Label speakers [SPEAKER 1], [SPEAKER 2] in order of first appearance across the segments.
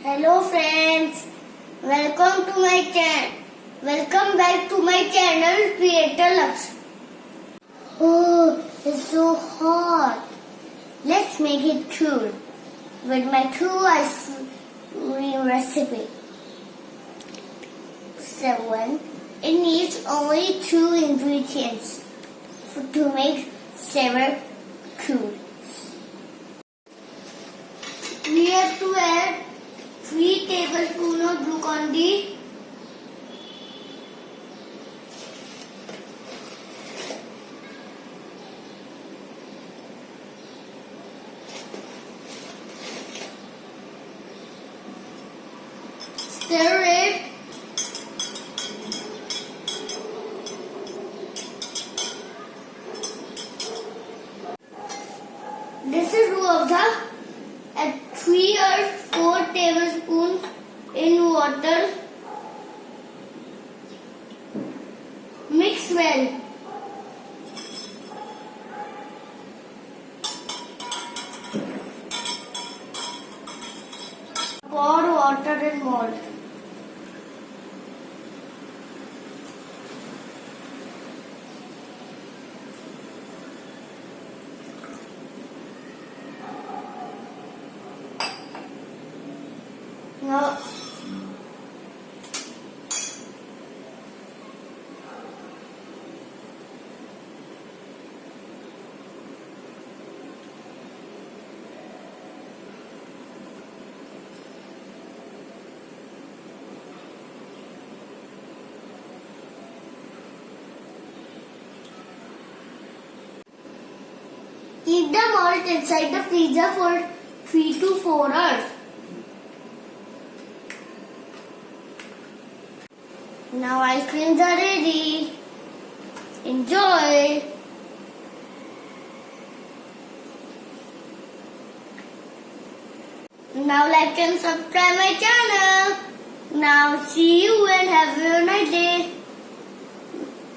[SPEAKER 1] Hello friends, welcome back to my channel Creator Laksh. Oh, it's so hot. Let's make it cool with my two ice cream recipe. 7. It needs only 2 ingredients to make 7 cool. We have to add 3 tablespoons of glucon-D, stir it, this is ruafza. Add 3 or 4 tablespoons in water. Mix well. Pour water and mould. Now, keep the malt inside the freezer for 3 to 4 hours. Now ice creams are ready. Enjoy. Now like and subscribe my channel. Now see you and have a nice day.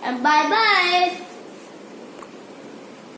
[SPEAKER 1] And bye bye.